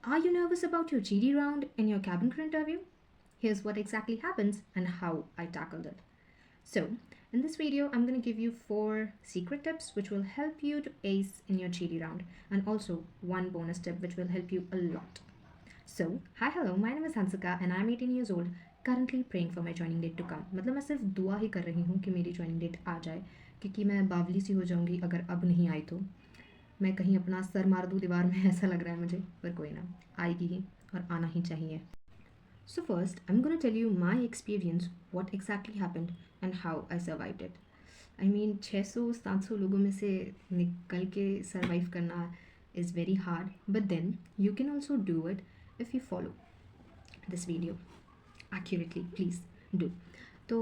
Are you nervous about your GD round in your cabin crew interview? Here's what exactly happens and how I tackled it. So, in this video, I'm going to give you 4 secret tips which will help you to ace in your GD round, and also one bonus tip which will help you a lot. So, hi, hello, my name is Hansika and I'm 18 years old, currently praying for my joining date to come. मतलब मैं सिर्फ दुआ ही कर रही हूँ कि मेरी joining date आ जाए, क्योंकि मैं बावली सी हो जाऊँगी अगर अब नहीं आई तो। मैं कहीं अपना सर मार दूँ दीवार में ऐसा लग रहा है मुझे, पर कोई ना, आएगी ही और आना ही चाहिए. So first, I'm gonna tell you my experience, what exactly happened and how I survived it. I mean 600-700 लोगों में से निकल के survive करना is very hard, but then you can also do it if you follow this video accurately. Please do. तो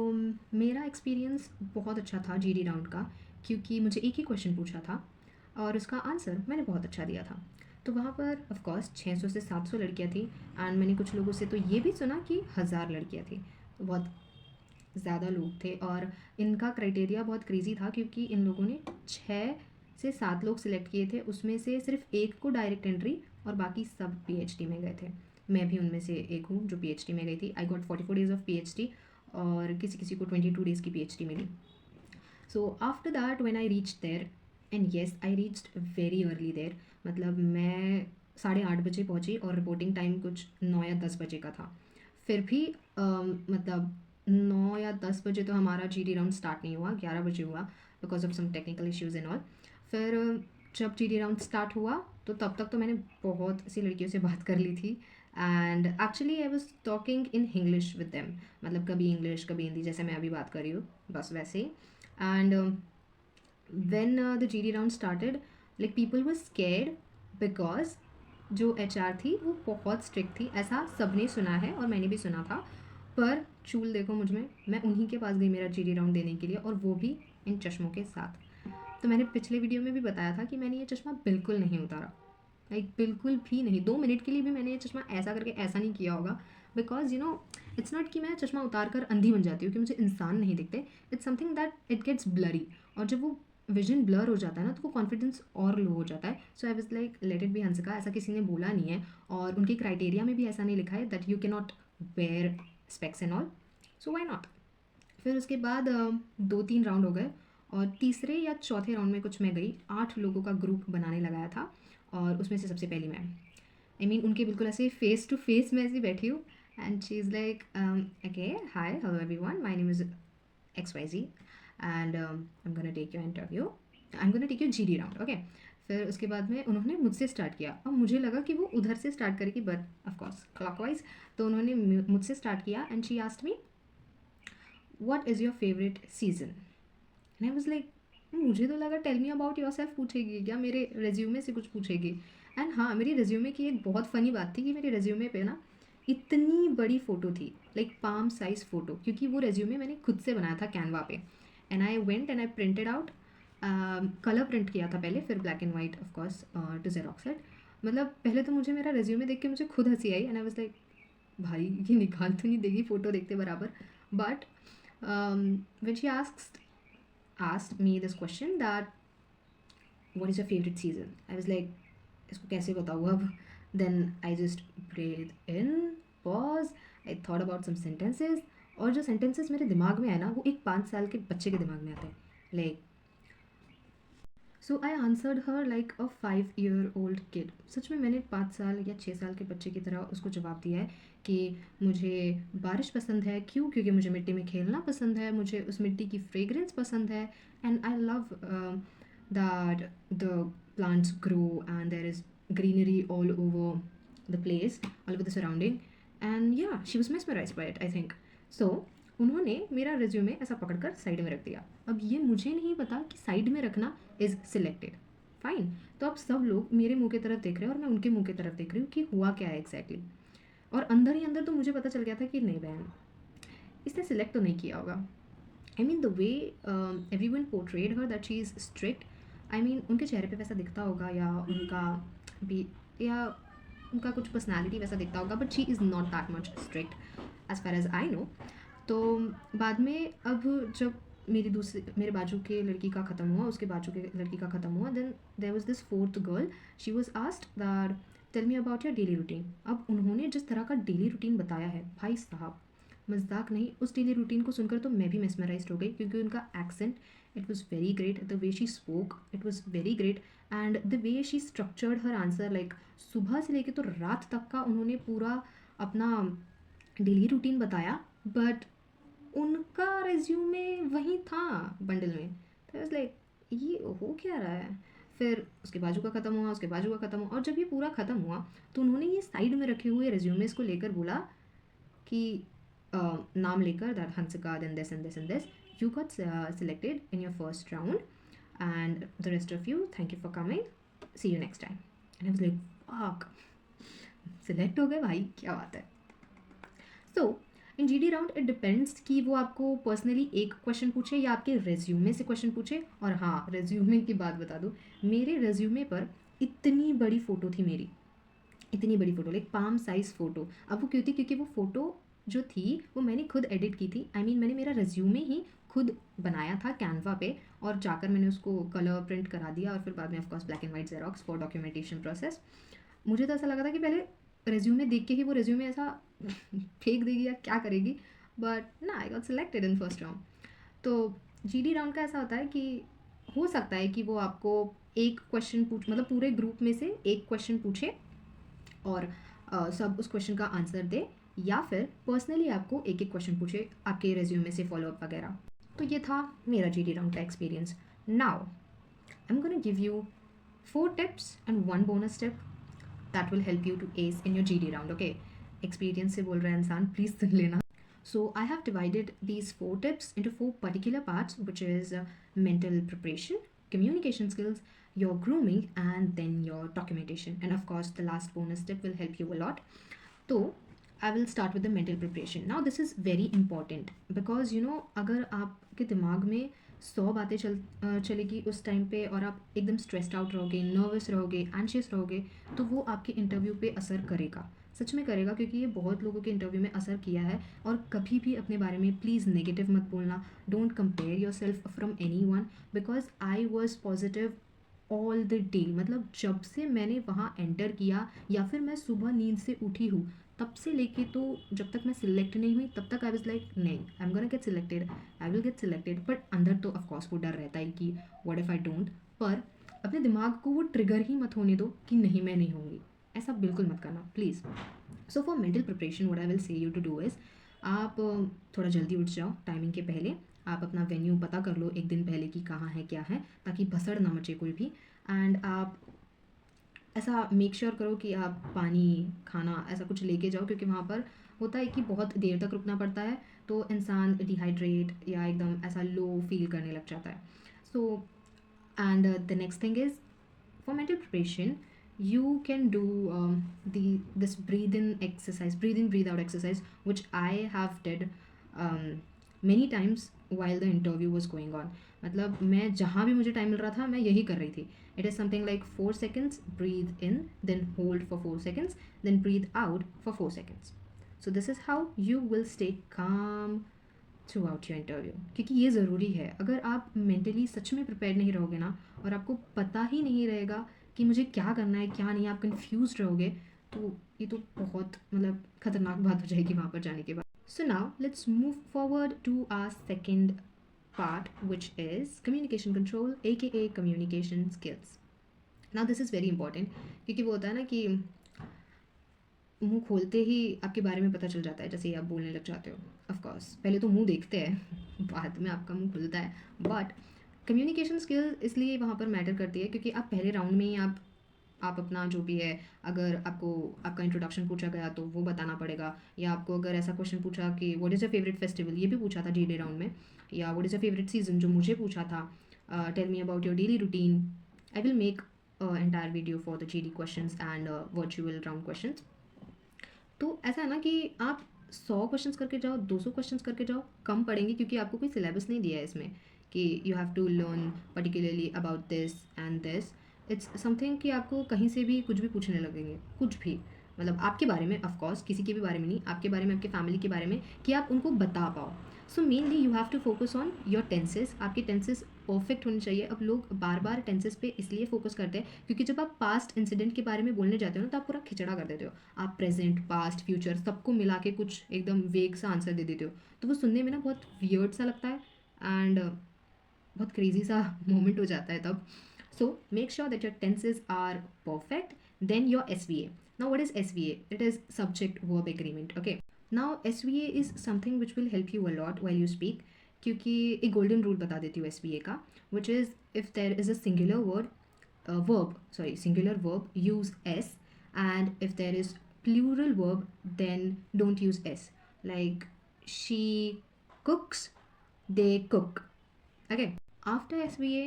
मेरा experience बहुत अच्छा था जीडी राउंड का, क्योंकि मुझे एक ही क्वेश्चन पूछा था और उसका आंसर मैंने बहुत अच्छा दिया था. तो वहाँ पर ऑफ कोर्स 600 से 700 लड़कियाँ थी, एंड मैंने कुछ लोगों से तो ये भी सुना कि 1000 लड़कियाँ थी. तो बहुत ज़्यादा लोग थे और इनका क्राइटेरिया बहुत क्रेज़ी था, क्योंकि इन लोगों ने 6 से 7 लोग सिलेक्ट किए थे, उसमें से सिर्फ एक को डायरेक्ट एंट्री और बाकी सब पीएचडी में गए थे. मैं भी उनमें से एक हूँ जो पीएचडी में गई थी. I got 44 days of PhD और किसी किसी को 22 डेज़ की पीएचडी मिली. So after that when I reach there, and yes I reached very early there. मतलब मैं 8:30 बजे पहुँची और रिपोर्टिंग टाइम कुछ 9 या 10 बजे का था. फिर भी मतलब 9 या 10 बजे तो हमारा जीडी राउंड स्टार्ट नहीं हुआ, 11 बजे हुआ, because of some technical issues and all. फिर जब जीडी राउंड स्टार्ट हुआ तो तब तक तो मैंने बहुत सी लड़कियों से बात कर ली थी, and actually I was talking in English with them. मतलब कभी इंग्लिश कभी हिंदी, जैसे मैं अभी बात कर रही हूँ बस वैसे ही. And when the GD round started, like people were scared because जो HR थी वो बहुत स्ट्रिक्ट थी, ऐसा सबने सुना है और मैंने भी सुना था. पर चूल देखो मुझ में, मैं उन्हीं के पास गई मेरा GD राउंड देने के लिए, और वो भी इन चश्मों के साथ. तो मैंने पिछले वीडियो में भी बताया था कि मैंने ये चश्मा बिल्कुल नहीं उतारा, लाइक बिल्कुल भी नहीं. 2 मिनट के लिए भी मैंने ये चश्मा ऐसा करके ऐसा नहीं किया होगा, because you know it's not कि मैं चश्मा उतार कर अंधी बन जाती हूँ कि मुझे इंसान नहीं दिखते. It's something that it gets blurry, और जब वो विजन ब्लर हो जाता है ना तो वो कॉन्फिडेंस और लो हो जाता है. So I was like let it be Hansika, ऐसा किसी ने बोला नहीं है और उनके क्राइटेरिया में भी ऐसा नहीं लिखा है that you can not wear specs and all, so why not. फिर उसके बाद 2-3 राउंड हो गए और तीसरे या चौथे राउंड में कुछ मैं गई, 8 लोगों का ग्रुप बनाने लगाया था और उसमें से सबसे पहली मैं. आई मीन उनके बिल्कुल ऐसे फेस टू फेस मैं ऐसे बैठी हूँ, and she is like okay hi hello everyone, my name is XYZ and I am gonna take your interview, I am gonna take your GD round, okay. फिर उसके बाद में उन्होंने मुझसे स्टार्ट किया. अब मुझे लगा कि वो उधर से स्टार्ट करेगी, बट ऑफकोर्स क्लॉकवाइज. तो उन्होंने मुझसे स्टार्ट किया and she asked me what is your favourite season, and I was like मुझे तो लगा tell me about yourself पूछेगी क्या, मेरे रेज्यूमे से कुछ पूछेगी. एंड हाँ, मेरी रेज्यूमे की एक बहुत फ़नी बात थी कि मेरे रेज्यूमे पे ना इतनी बड़ी फ़ोटो थी, लाइक पाम साइज़ फ़ोटो, क्योंकि वो रेज्यूमे मैंने खुद से बनाया था कैनवा पे. And I went and I printed out, colour print किया था पहले, फिर black and white of course to xerox it. मतलब पहले तो मुझे मेरा रेज्यूमे देख के मुझे खुद हंसी आई, एंड आई वाज लाइक भाई ये निकाल तो नहीं देगी फ़ोटो देखते बराबर. But when she asked me this question that what is your favorite season, I was like इसको कैसे बताऊँ अब. then I just breathed in, pause, I thought about some sentences, और जो sentences मेरे दिमाग में आए ना वो एक 5 साल के बच्चे के दिमाग में आते हैं, like. So I answered her like a 5-year-old kid. सच में मैंने 5 साल या 6 साल के बच्चे की तरह उसको जवाब दिया है कि मुझे बारिश पसंद है. क्यों? क्योंकि मुझे मिट्टी में खेलना पसंद है, मुझे उस मिट्टी की फ्रेगरेंस पसंद है, and I love that the plants grow and there is greenery all over the place, all over the surrounding. And yeah she was mesmerised by it I think. So उन्होंने मेरा रिज्यूमे ऐसा पकड़कर side में रख दिया. अब ये मुझे नहीं पता कि साइड में रखना इज़ सिलेक्टेड, फाइन. तो अब सब लोग मेरे मुंह की तरफ देख रहे हैं और मैं उनके मुंह की तरफ देख रही हूँ कि हुआ क्या है एग्जैक्टली. और अंदर ही अंदर तो मुझे पता चल गया था कि नहीं बहन, इसने सिलेक्ट तो नहीं किया होगा. I mean the way every one portrayed her that she is strict, I mean उनके चेहरे पे वैसा दिखता होगा, या उनका भी, या उनका कुछ पर्सनैलिटी वैसा दिखता होगा, but she is not that much strict as far as I know. तो बाद में अब जब मेरे बाजू के लड़की का ख़त्म हुआ, उसके बाजू के लड़की का ख़त्म हुआ, then there was this fourth girl. She was asked that tell me about your daily routine. अब उन्होंने जिस तरह का डेली रूटीन बताया है भाई साहब, मजाक नहीं, उस डेली रूटीन को सुनकर तो मैं भी मेस्मराइज्ड हो गई, क्योंकि उनका accent, it was very great, the way she spoke it was very great, and the way she structured her answer, like सुबह से लेके तो रात तक का उन्होंने पूरा अपना डेली रूटीन बताया, बट उनका रेज्यूमे वहीं था बंडल में। तो आई वाज लाइक ये हो क्या रहा है। फिर उसके बाजू का ख़त्म हुआ, उसके बाजू का ख़त्म हुआ, और जब ये पूरा ख़त्म हुआ तो उन्होंने ये साइड में रखे हुए रेज्यूमेस को लेकर बोला कि नाम लेकर that Hansika then this and this and this, you got selected in your first round and the rest of you thank you for coming, see you next time. And I was like fuck, select हो गए भाई, क्या बात है। So in GD round it depends कि वो आपको personally एक क्वेश्चन पूछे या आपके रेज्यूमे से क्वेश्चन पूछे। और हाँ, रेज्यूमे की बात बता दूँ, मेरे रेज्यूमे पर इतनी बड़ी फ़ोटो थी मेरी, इतनी बड़ी photo, like palm size photo. अब वो क्यों थी, क्योंकि वो फ़ोटो जो थी वो मैंने खुद एडिट की थी। आई मीन मैंने मेरा रेज्यूमे ही खुद बनाया था कैनवा पे, और जाकर मैंने उसको कलर प्रिंट करा दिया, और फिर बाद में of course black and white xerox for documentation process. मुझे तो ऐसा लगा था कि पहले रेज्यूमे देख के ही वो रेज्यूमे ऐसा फेंक देगी या क्या करेगी, बट ना, I got selected in first round. तो जीडी राउंड का ऐसा होता है कि हो सकता है कि वो आपको एक क्वेश्चन पूछ, मतलब पूरे ग्रुप में से एक क्वेश्चन पूछे और सब उस क्वेश्चन का आंसर दे, या फिर पर्सनली आपको एक एक क्वेश्चन पूछे आपके रेज्यूमे से फॉलोअप वगैरह। तो ये था मेरा जीडी राउंड का experience. Now I am gonna give you 4 tips and 1 bonus tip that will help you to ace in your GD round. Okay, experience से बोल रहा है इंसान, प्लीज़ सुन लेना। So I have divided these 4 tips into 4 particular parts, which is mental preparation, communication skills, your grooming, and then your documentation. And of course, the last bonus tip will help you a lot. So I will start with the mental preparation. Now this is very important because you know, अगर आपके दिमाग में 100 बातें चलेगी उस time पे, और आप एकदम स्ट्रेस्ड आउट रहोगे, नर्वस रहोगे, एंशियस रहोगे, तो वो आपके इंटरव्यू पे असर करेगा, सच में करेगा, क्योंकि ये बहुत लोगों के इंटरव्यू में असर किया है। और कभी भी अपने बारे में प्लीज़ नेगेटिव मत बोलना, don't compare your self from any one, because I was positive all the day. मतलब जब से मैंने वहाँ एंटर किया, या फिर मैं सुबह नींद से उठी हूँ, तब से लेके तो जब तक मैं सिलेक्ट नहीं हुई तब तक आई वाज लाइक नहीं, आई am gonna get selected, I will get selected. But अंदर तो ऑफकोर्स वो डर रहता है कि व्हाट इफ़ आई डोंट, पर अपने दिमाग को वो ट्रिगर ही मत होने दो कि नहीं मैं नहीं होंगी, ऐसा बिल्कुल मत करना please. So for mental preparation what I will say you to do is, आप थोड़ा जल्दी उठ जाओ टाइमिंग के पहले, आप अपना वेन्यू पता कर लो एक दिन पहले कि कहाँ है क्या है, ताकि भसड़ ना मचे कोई भी। एंड आप ऐसा मेक श्योर करो कि आप पानी, खाना ऐसा कुछ लेके जाओ, क्योंकि वहाँ पर होता है कि बहुत देर तक रुकना पड़ता है, तो इंसान डिहाइड्रेट या एकदम ऐसा लो फील करने लग जाता है। So and the next thing is for mental preparation you can do this breathe in exercise, breathe in breathe out exercise, which I have did many times while the interview was going on. मतलब मैं जहाँ भी मुझे time मिल रहा था मैं यही कर रही थी। It is something like 4 seconds breathe in, then hold for 4 seconds, then breathe out for 4 seconds. So this is how you will stay calm throughout your interview, क्योंकि ये ज़रूरी है। अगर आप मेंटली सच में प्रिपेयर नहीं रहोगे ना, और आपको पता ही नहीं रहेगा कि मुझे क्या करना है क्या नहीं, आप कन्फ्यूज रहोगे, तो ये तो बहुत मतलब ख़तरनाक बात हो जाएगी वहाँ पर जाने के बाद। So now let's move forward to our second part, which is communication control AKA communication skills. Now this is very important, क्योंकि वो होता है ना कि मुंह खोलते ही आपके बारे में पता चल जाता है, जैसे ही आप बोलने लग जाते हो। ऑफकोर्स पहले तो मुंह देखते हैं बाद में आपका मुंह खुलता है, बट कम्युनिकेशन स्किल इसलिए वहाँ पर मैटर करती है क्योंकि आप पहले राउंड में ही आप अपना जो भी है, अगर आपको आपका इंट्रोडक्शन पूछा गया तो वो बताना पड़ेगा, या आपको अगर ऐसा क्वेश्चन पूछा कि what is your favourite festival, ये भी पूछा था जीडी राउंड में, या what is your favourite season जो मुझे पूछा था, tell me about your daily routine. I will make entire video for the GD questions and virtual round questions. तो ऐसा है ना कि आप 100 क्वेश्चंस करके जाओ, 200 क्वेश्चंस करके जाओ, कम पड़ेंगे, क्योंकि आपको कोई सिलेबस नहीं दिया है इसमें कि you have to learn particularly about this and this. It's something कि आपको कहीं से भी कुछ भी पूछने लगेंगे, कुछ भी, मतलब आपके बारे में, ऑफकोर्स किसी के भी बारे में नहीं, आपके बारे में, आपके फैमिली के बारे में, कि आप उनको बता पाओ। So mainly you have to focus on your tenses. आपके टेंसेस परफेक्ट होनी चाहिए। अब लोग बार बार टेंसेस पे इसलिए फोकस करते हैं क्योंकि जब आप पास्ट इंसिडेंट के बारे में बोलने जाते हो ना तो आप पूरा खिचड़ा कर देते हो। आप प्रेजेंट, पास्ट, फ्यूचर सबको मिला के कुछ एकदम वेग सा आंसर दे देते हो, तो वो सुनने में ना बहुत वियर्ड सा लगता है एंड बहुत क्रेजी सा मोमेंट हो जाता है तब। So make sure that your tenses are perfect. Then your SVA. Now what is SVA? It is subject verb agreement. Okay. Now SVA is something which will help you a lot while you speak, क्योंकि एक golden rule बता देती हूँ SVA का, which is if there is a singular verb, use S, and if there is plural verb, then don't use S. Like she cooks, they cook. Okay. After SVA,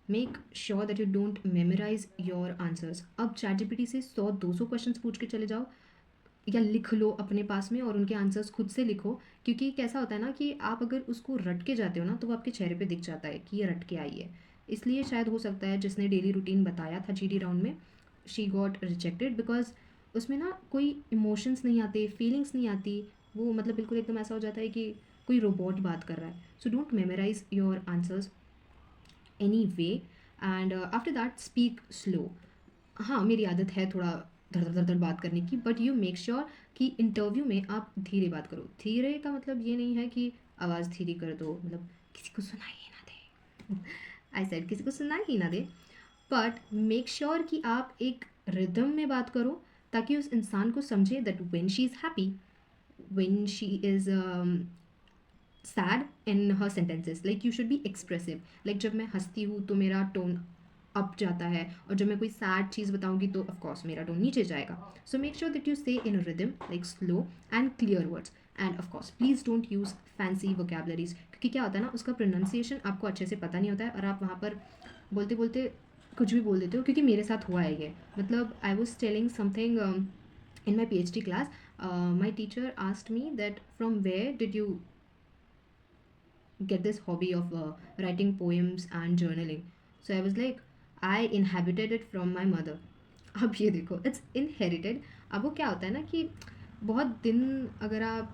make sure that you don't memorise your answers. अब ChatGPT से 100-200 question पूछ के चले जाओ या लिख लो अपने पास में और उनके आंसर्स खुद से लिखो, क्योंकि कैसा होता है ना कि आप अगर उसको रट के जाते हो ना तो वो आपके चेहरे पे दिख जाता है कि ये रट के आई है। इसलिए शायद हो सकता है जिसने डेली रूटीन बताया था GD राउंड में, शी गॉट रिजेक्टेड बिकॉज उसमें ना कोई इमोशंस नहीं आते, फीलिंग्स नहीं आती। वो मतलब बिल्कुल एकदम ऐसा हो जाता है कि कोई रोबोट बात कर रहा है। So don't memorise your answers anyway and after that speak slow. हाँ, मेरी आदत है थोड़ा धड़ धड़ धड़ धड़ बात करने की, बट यू मेक श्योर कि इंटरव्यू में आप धीरे बात करो। धीरे का मतलब ये नहीं है कि आवाज़ धीरे कर दो, मतलब किसी को सुनाई ही ना दे। आई सेड किसी को सुनाई ही ना दे, बट मेक श्योर कि आप एक रिदम में बात करो ताकि उस इंसान को समझे that when she is happy, when she is sad in her sentences, like you should be expressive. Like जब मैं हंसती हूँ तो मेरा टोन अप जाता है, और जब मैं कोई सैड चीज़ बताऊंगी तो ऑफकोर्स मेरा टोन नीचे जाएगा। So make sure that you say in rhythm, like slow and clear words. And of course please don't use fancy vocabularies, क्योंकि क्या होता है ना, उसका प्रोनाउंसिएशन आपको अच्छे से पता नहीं होता है और आप वहाँ पर बोलते बोलते कुछ भी बोल देते हो। क्योंकि मेरे साथ हुआ है ये, मतलब I was telling something in my PhD class. My teacher asked me that from where did you get this hobby of writing poems and journaling? So I was like, I inherited it from my mother. अब ये देखो, it's inherited. अब वो क्या होता है ना कि बहुत दिन अगर आप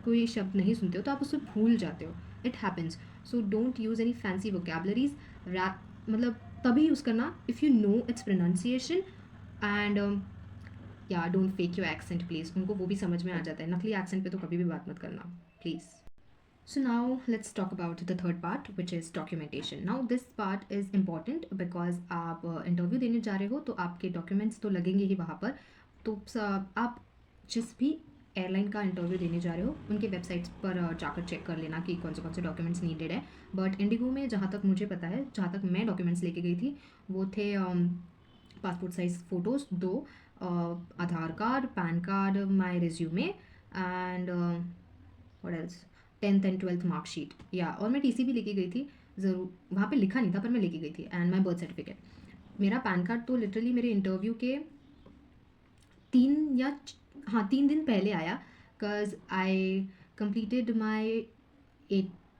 कोई शब्द नहीं सुनते हो तो आप उसे भूल जाते हो। It happens. So don't use any fancy vocabularies. मतलब तभी यूज़ करना if you know its pronunciation and yeah don't fake your accent please. उनको वो भी समझ में आ जाता है, नकली एक्सेंट पे तो कभी भी बात मत करना please. So now let's talk about the third part, which is documentation. Now this part is important because आप इंटरव्यू देने जा रहे हो तो आपके डॉक्यूमेंट्स तो लगेंगे ही वहाँ पर। तो आप जिस भी एयरलाइन का इंटरव्यू देने जा रहे हो उनके वेबसाइट्स पर जाकर चेक कर लेना कि कौन से डॉक्यूमेंट्स नीडेड है। बट इंडिगो में जहाँ तक मुझे पता है, जहाँ तक मैं डॉक्यूमेंट्स लेके गई थी, वो थे passport size photos 2, Aadhaar card, pan card, my resume and what else, 10th and 12th marksheet. या और मैं TC भी लेके गई थी, ज़रूर वहाँ पे लिखा नहीं था पर मैं लेके गई थी, एंड माई बर्थ सर्टिफिकेट। मेरा पैन कार्ड तो लिटरली मेरे इंटरव्यू के 3 दिन पहले आया, because I completed my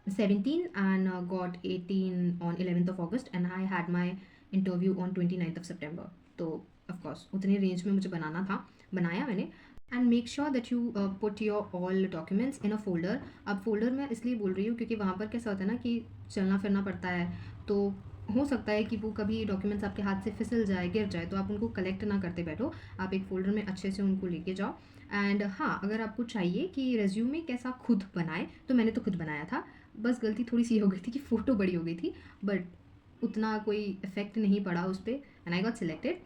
17 and got 18 on 11th of August and I had my interview on 29th of September. तो ऑफकोर्स उतने रेंज में मुझे बनाया मैंने। And make sure that you put your all documents in a folder. अब folder मैं इसलिए बोल रही हूँ क्योंकि वहाँ पर कैसा होता है ना कि चलना फिरना पड़ता है, तो हो सकता है कि वो कभी डॉक्यूमेंट्स आपके हाथ से फिसल जाए, गिर जाए, तो आप उनको कलेक्ट ना करते बैठो, आप एक फ़ोल्डर में अच्छे से उनको लेके जाओ। एंड हाँ, अगर आपको चाहिए कि रेज्यूमे कैसा खुद बनाए तो मैंने तो खुद बनाया था, बस गलती थोड़ी सी हो गई थी कि फ़ोटो बड़ी हो गई थी, बट उतना कोई इफ़ेक्ट नहीं पड़ा उस पर एंड आई गॉट सिलेक्टेड।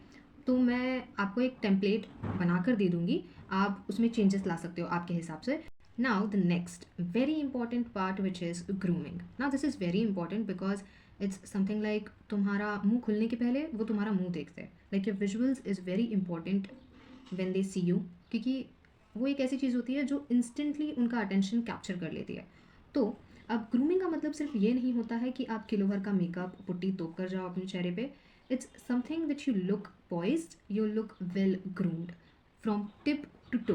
तो मैं आपको एक टेम्पलेट बना कर दे दूँगी, आप उसमें चेंजेस ला सकते हो आपके हिसाब से। Now the next very important part which is grooming. Now this is very important because it's something like तुम्हारा मुंह खुलने के पहले वो तुम्हारा मुंह देखते हैं। Like your visuals is very important when they see you, क्योंकि वो एक ऐसी चीज़ होती है जो इंस्टेंटली उनका अटेंशन कैप्चर कर लेती है। तो अब ग्रूमिंग का मतलब सिर्फ ये नहीं होता है कि आप किलो भर का मेकअप पुट्टी तोप कर जाओ अपने चेहरे पे। It's something that you look poised, you look well groomed from tip to toe.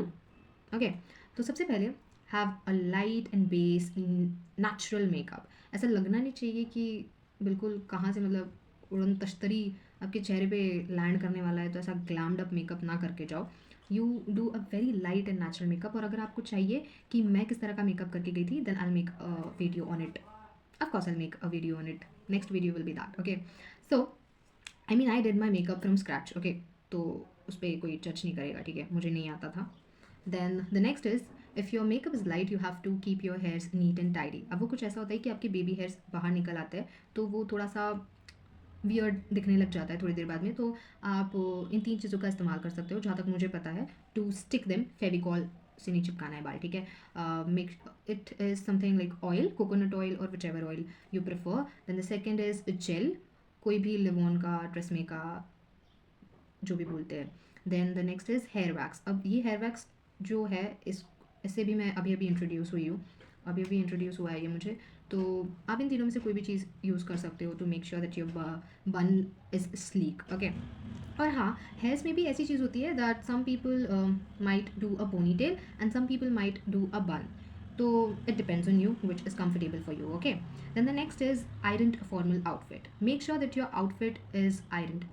Okay, तो सबसे पहले have a light and base natural makeup. ऐसा लगना नहीं चाहिए कि बिल्कुल कहाँ से मतलब उड़न तश्तरी आपके चेहरे पे लैंड करने वाला है, तो ऐसा ग्लैम्ड अप मेकअप ना करके जाओ। You do a very light and natural makeup. और अगर आपको चाहिए कि मैं किस तरह का मेकअप करके गई थी, then I make a video on it. Of course I make a video on it next video will be that. Okay, so I mean I did my makeup from scratch. Okay, तो उस पर कोई जज नहीं करेगा, ठीक है, मुझे नहीं आता था. Then the next is, if your makeup is light you have to keep your hairs neat and tidy. अब वो कुछ ऐसा होता है कि आपके बेबी हेयर्स बाहर निकल आते हैं, तो वो थोड़ा सा वियर्ड दिखने लग जाता है थोड़ी देर बाद में. तो आप इन 3 चीज़ों का इस्तेमाल कर सकते हो, जहाँ तक मुझे पता है. टू स्टिक देम, फेविकॉल से नहीं चिपकाना है बाल, ठीक है. Make it is something like oil, coconut oil और whichever oil you prefer. Then the second is gel, कोई भी लिवॉन का, ट्रेसमे का, जो भी बोलते हैं. Then the next is hair wax. अब ये हेयर वैक्स जो है, इससे भी मैं अभी अभी इंट्रोड्यूस हुई हूँ, अभी अभी इंट्रोड्यूस हुआ है ये मुझे. तो आप इन तीनों में से कोई भी चीज़ यूज़ कर सकते हो to make sure that your bun is sleek. Okay, और हाँ, हेयर्स में भी ऐसी चीज़ होती है that some people might do a ponytail and some people might do a bun. तो it depends on you which is comfortable for you. Okay, then the next is ironed formal outfit. Make sure that your outfit is ironed.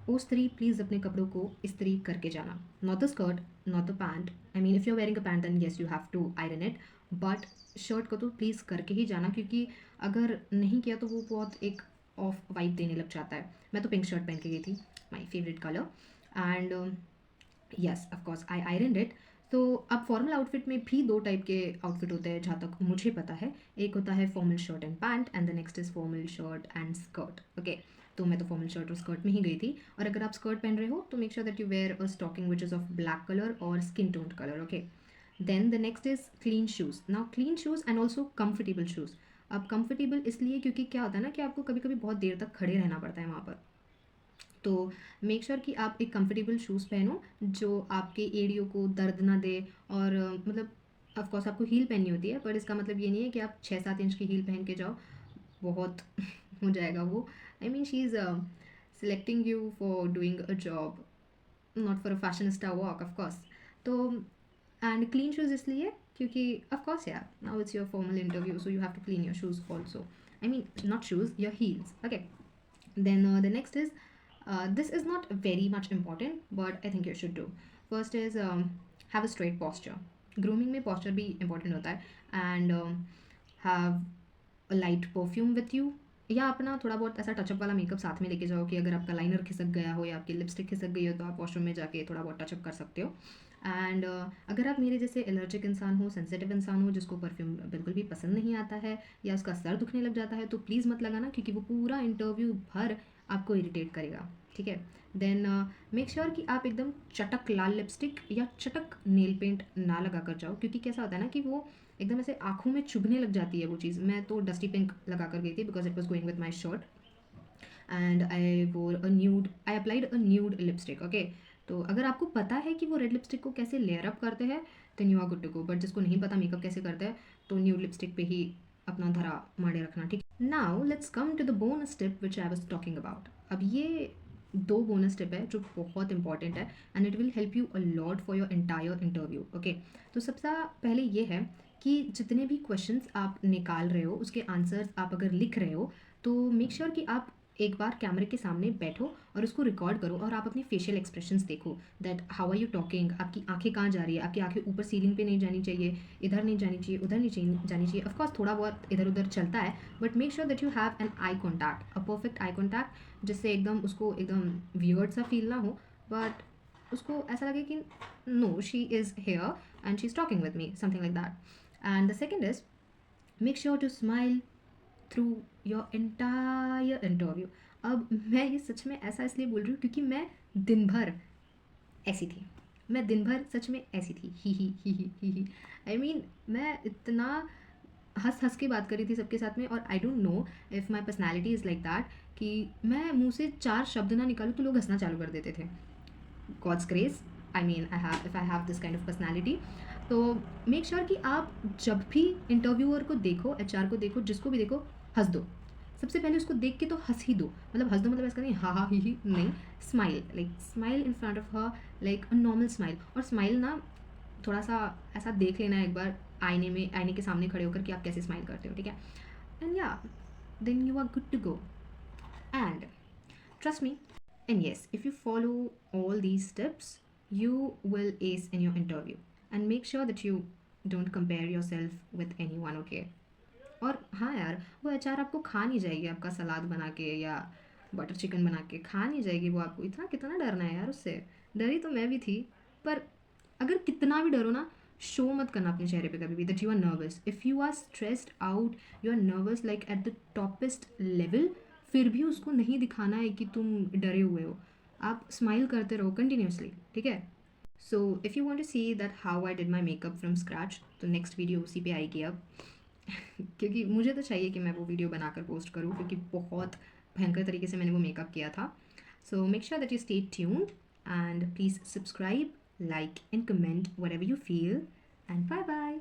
ओ स्त्री, प्लीज़ अपने कपड़ों को इस्त्री करके जाना. Not the skirt, not the pant. I mean if you are wearing a pant then yes you have to iron it, but shirt को तो प्लीज़ करके ही जाना, क्योंकि अगर नहीं किया तो वो बहुत एक ऑफ वाइब देने लग जाता है. मैं तो पिंक शर्ट पहन के गई थी, my favourite colour. And yes of course I iron it. तो अब फॉर्मल आउटफिट में भी 2 टाइप के आउटफिट होते हैं जहाँ तक मुझे पता है. एक होता है formal shirt and pant and the next is formal shirt and skirt. Okay, तो मैं तो फॉर्मल शर्ट और स्कर्ट में ही गई थी. और अगर आप स्कर्ट पहन रहे हो तो make sure that you wear a stocking which is of black colour और skin toned colour. Okay, then the next is clean shoes. Now clean shoes and also comfortable shoes. अब कंफर्टेबल इसलिए क्योंकि क्या होता है ना कि आपको कभी कभी बहुत देर तक खड़े रहना पड़ता है वहाँ पर. तो मेक श्योर कि आप एक कंफर्टेबल शूज़ पहनो जो आपके एड़ियों को दर्द ना दे. और मतलब ऑफकोर्स आपको हील पहननी होती है, पर इसका मतलब ये नहीं है कि आप 6-7 इंच की हील पहन के जाओ, बहुत हो जाएगा वो. I mean she is selecting you for doing a job, not for a fashionista walk, of course. तो एंड क्लीन शूज़ इसलिए क्योंकि ऑफ कोर्स यार, now it's your formal interview so you have to clean your shoes also. I mean not shoes, your heels. Okay, then the next is, this is not very much important but I think you should do. First is have a straight posture. Grooming में posture भी important होता है. And have a light perfume with you, या अपना थोड़ा बहुत ऐसा touch-up वाला मेकअप साथ में लेके जाओ कि अगर आपका लाइनर खिसक गया हो या आपकी लिपस्टिक खिसक गई हो तो आप वॉशरूम में जाके थोड़ा बहुत टचअप कर सकते हो. एंड अगर आप मेरे जैसे एलर्जिक इंसान हो, सेंसिटिव इंसान हो, जिसको परफ्यूम बिल्कुल भी पसंद नहीं आता है या उसका सर दुखने लग जाता है, तो प्लीज़ मत लगाना, क्योंकि वो पूरा इंटरव्यू भर आपको इरिटेट करेगा, ठीक है. देन मेक श्योर कि आप एकदम चटक लाल लिपस्टिक या चटक नेल पेंट ना लगा कर जाओ, क्योंकि कैसा होता है ना कि वो एकदम ऐसे आँखों में चुभने लग जाती है वो चीज़. मैं तो डस्टी पिंक लगा कर गई थी because it was going with my shirt. And I applied a nude lipstick. Okay, तो अगर आपको पता है कि वो रेड लिपस्टिक को कैसे लेयर अप करते हैं then you are good to go. But जिसको नहीं पता मेकअप कैसे करते हैं तो न्यूड लिपस्टिक पे ही अपना धरा मारे रखना, ठीक. Now let's come to the bonus tip which I was talking about. अब ये 2 बोनस टिप है जो बहुत इंपॉर्टेंट है and it will help you a lot for your entire interview. Okay, तो सबसे पहले ये है कि जितने भी क्वेश्चंस आप निकाल रहे हो उसके आंसर्स आप अगर लिख रहे हो तो मेक श्योर कि आप एक बार कैमरे के सामने बैठो और उसको रिकॉर्ड करो और आप अपनी फेशियल एक्सप्रेशंस देखो that how are you talking. आपकी आंखें कहाँ जा रही है, आपकी आंखें ऊपर सीलिंग पे नहीं जानी चाहिए, इधर नहीं जानी चाहिए, उधर नहीं जानी चाहिए. ऑफकोर्स थोड़ा बहुत इधर उधर चलता है, but make sure that you have an eye contact, a perfect eye contact, जिससे एकदम उसको एकदम वियर्ड सा फील ना हो, बट उसको ऐसा लगे कि no she is here and she is talking with me, something like that. And the second is make sure to smile through your entire interview. अब मैं ये सच में ऐसा इसलिए बोल रही हूँ क्योंकि मैं दिन भर ऐसी थी, मैं दिन भर सच में ऐसी थी, ही. आई मीन मैं इतना हंस हंस के बात करी थी सबके साथ में. और I don't know if my personality is like that कि मैं मुँह से 4 शब्द ना निकालूँ तो लोग हंसना चालू कर देते थे. God's grace, I mean if I have this kind of personality. तो मेक श्योर कि आप जब भी इंटरव्यूअर को देखो, एचआर को देखो, जिसको भी देखो, हंस दो. सबसे पहले उसको देख के तो हंस ही दो. मतलब हंस दो मतलब ऐसा नहीं हा हा ही नहीं. Smile, like smile in front of her, like a normal smile. और स्माइल ना थोड़ा सा ऐसा देख लेना एक बार आईने में, आईने के सामने खड़े होकर कि आप कैसे स्माइल करते हो, ठीक है. एंड या then you are good to go. And trust me. And yes, if you follow all these steps, you will ace in your interview. And make sure that you don't compare yourself with anyone, okay? और हाँ यार, वो HR आपको खा नहीं जाएगी आपका सलाद बना के या बटर चिकन बना के, खा नहीं जाएगी वो आपको। इतना कितना डरना है यार उससे। डरी तो मैं भी थी, पर अगर कितना भी डरो ना, शो मत करना अपने चेहरे पे कभी भी that you are nervous. If you are stressed out, you are nervous like at the topest level, फिर भी उसको नहीं दिखाना है कि तुम डरे हुए हो। आप स्माइल करते रहो कंटिन्यूसली, ठीक है। So if you want to see that how I did my makeup from scratch, तो नेक्स्ट वीडियो उसी पे आएगी अब। क्योंकि मुझे तो चाहिए कि मैं वो वीडियो बनाकर पोस्ट करूँ, क्योंकि बहुत भयंकर तरीके से मैंने वो मेकअप किया था। सो make sure that you stay tuned and please subscribe, like and comment whatever you feel, and bye bye.